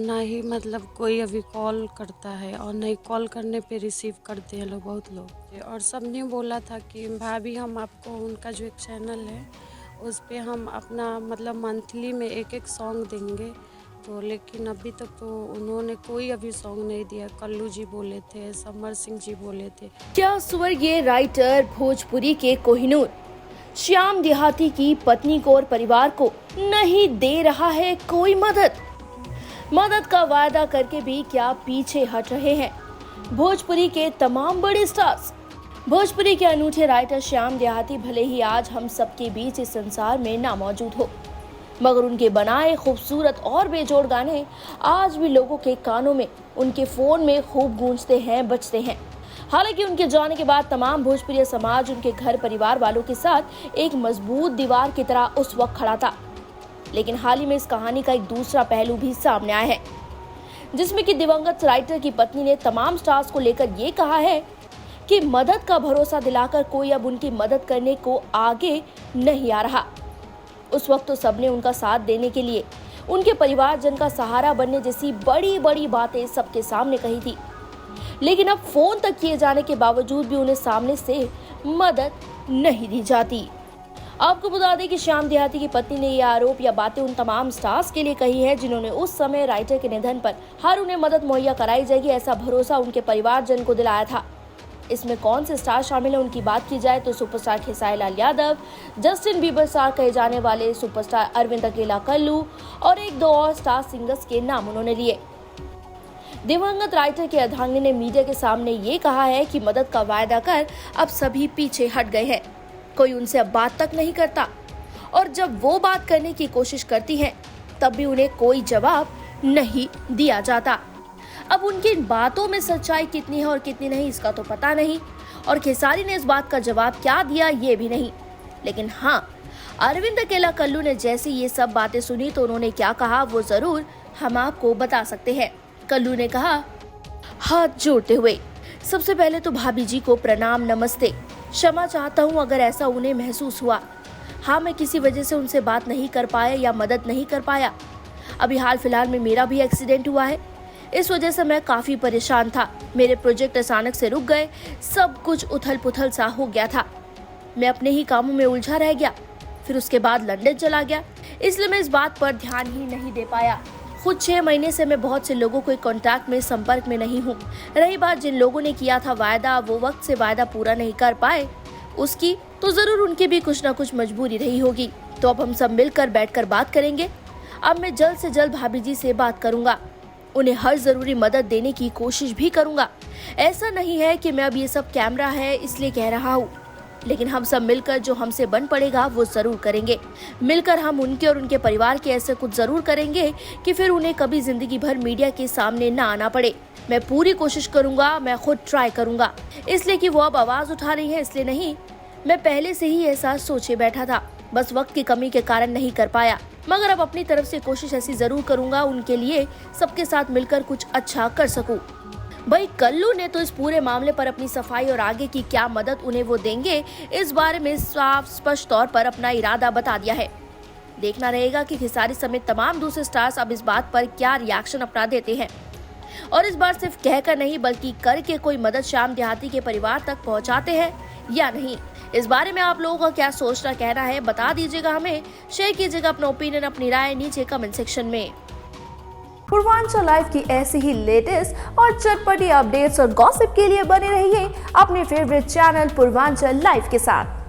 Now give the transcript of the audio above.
ना ही मतलब कोई अभी कॉल करता है और नहीं कॉल करने पे रिसीव करते हैं लोग, बहुत लोग। और सबने बोला था कि भाभी हम आपको उनका जो एक चैनल है उस पे हम अपना मतलब मंथली में एक एक सॉन्ग देंगे, तो लेकिन अभी तक तो उन्होंने कोई अभी सॉन्ग नहीं दिया। कल्लू जी बोले थे, समर सिंह जी बोले थे। क्या स्वर्गीय राइटर भोजपुरी के कोहिनूर श्याम देहाती की पत्नी को और परिवार को नहीं दे रहा है कोई मदद का वायदा करके भी क्या पीछे हट रहे हैं भोजपुरी के तमाम बड़े स्टार्स। भोजपुरी के अनूठे राइटर श्याम देहाती भले ही आज हम सबके बीच इस संसार में ना मौजूद हो, मगर उनके बनाए खूबसूरत और बेजोड़ गाने आज भी लोगों के कानों में, उनके फोन में खूब गूंजते हैं, बजते हैं। हालांकि उनके जाने के बाद तमाम भोजपुरी समाज उनके घर परिवार वालों के साथ एक मजबूत दीवार की तरह उस वक्त खड़ा था। लेकिन हाल ही में इस कहानी का एक दूसरा पहलू भी सामने आया है, जिसमें कि दिवंगत राइटर की पत्नी ने तमाम स्टार्स को लेकर ये कहा है कि मदद का भरोसा दिलाकर कोई अब उनकी मदद करने को आगे नहीं आ रहा। उस वक्त तो सबने उनका साथ देने के लिए उनके परिवारजन का सहारा बनने जैसी बड़ी बड़ी बातें सबके सामने कही थी, लेकिन अब फोन तक किए जाने के बावजूद भी उन्हें सामने से मदद नहीं दी जाती। आपको बता दें कि श्याम देहाती की पत्नी ने यह आरोप या बातें उन तमाम स्टार्स के लिए कही है जिन्होंने उस समय राइटर के निधन पर हर उन्हें मदद मुहैया कराई जाएगी ऐसा भरोसा उनके परिवारजन को दिलाया था। इसमें कौन से स्टार शामिल है उनकी बात की जाए तो superstar Khesari Lal Yadav, Justin Bieber star कहे जाने वाले सुपरस्टार अरविंद अकेला कल्लू और एक दो और स्टार सिंगर्स के नाम उन्होंने लिए। दिवंगत राइटर के अर्धांगिनी ने मीडिया के सामने ये कहा है कि मदद का वायदा कर अब सभी पीछे हट गए हैं, कोई उनसे अब बात तक नहीं करता और जब वो बात करने की कोशिश करती हैं तब भी उन्हें कोई जवाब नहीं दिया जाता। अब उनकी इन बातों में सच्चाई कितनी है और कितनी नहीं इसका तो पता नहीं, और खेसारी ने इस बात का जवाब क्या दिया ये भी नहीं। लेकिन हाँ, अरविंद अकेला कल्लू ने जैसे ये सब बातें सुनी तो उन्होंने क्या कहा वो जरूर हम आपको बता सकते हैं। कल्लू ने कहा, हाथ जोड़ते हुए सबसे पहले तो भाभी जी को प्रणाम, नमस्ते, क्षमा चाहता हूँ अगर ऐसा उन्हें महसूस हुआ। हाँ, मैं किसी वजह से उनसे बात नहीं कर पाया या मदद नहीं कर पाया। अभी हाल फिलहाल में मेरा भी एक्सीडेंट हुआ है, इस वजह से मैं काफी परेशान था। मेरे प्रोजेक्ट अचानक से रुक गए, सब कुछ उथल पुथल सा हो गया था। मैं अपने ही कामों में उलझा रह गया, फिर उसके बाद लंदन चला गया, इसलिए मैं इस बात पर ध्यान ही नहीं दे पाया। खुद 6 महीने से मैं बहुत से लोगों के कांटेक्ट में, संपर्क में नहीं हूँ। रही बात जिन लोगों ने किया था वायदा, वो वक्त से वायदा पूरा नहीं कर पाए उसकी, तो जरूर उनकी भी कुछ न कुछ मजबूरी रही होगी। तो अब हम सब मिलकर बैठकर बात करेंगे। अब मैं जल्द से जल्द भाभी जी से बात करूंगा, उन्हें हर जरूरी मदद देने की कोशिश भी करूंगा। ऐसा नहीं है कि मैं अब ये सब कैमरा है इसलिए कह रहा हूँ, लेकिन हम सब मिलकर जो हमसे बन पड़ेगा वो जरूर करेंगे। मिलकर हम उनके और उनके परिवार के ऐसे कुछ जरूर करेंगे कि फिर उन्हें कभी जिंदगी भर मीडिया के सामने ना आना पड़े। मैं पूरी कोशिश करूंगा, मैं खुद ट्राई करूंगा। इसलिए कि वो अब आवाज उठा रही है इसलिए नहीं, मैं पहले से ही ऐसा सोचे बैठा था, बस वक्त की कमी के कारण नहीं कर पाया। मगर अब अपनी तरफ से कोशिश ऐसी जरूर करूंगा उनके लिए सबके साथ मिलकर कुछ अच्छा कर सकूं। भाई कल्लू ने तो इस पूरे मामले पर अपनी सफाई और आगे की क्या मदद उन्हें वो देंगे इस बारे में साफ स्पष्ट तौर पर अपना इरादा बता दिया है। देखना रहेगा कि खेसारी समेत तमाम दूसरे स्टार्स अब इस बात पर क्या रिएक्शन अपना देते हैं और इस बार सिर्फ कहकर नहीं बल्कि करके कोई मदद श्याम देहाती के परिवार तक पहुंचाते हैं या नहीं। इस बारे में आप लोगों का क्या सोचना, कहना है बता दीजिएगा हमें। शेयर कीजिएगा अपना ओपिनियन, अपनी राय नीचे कमेंट सेक्शन में। पूर्वांचल लाइव की ऐसी ही लेटेस्ट और चटपटी अपडेट्स और गॉसिप के लिए बने रहिए अपने फेवरेट चैनल पूर्वांचल लाइव के साथ।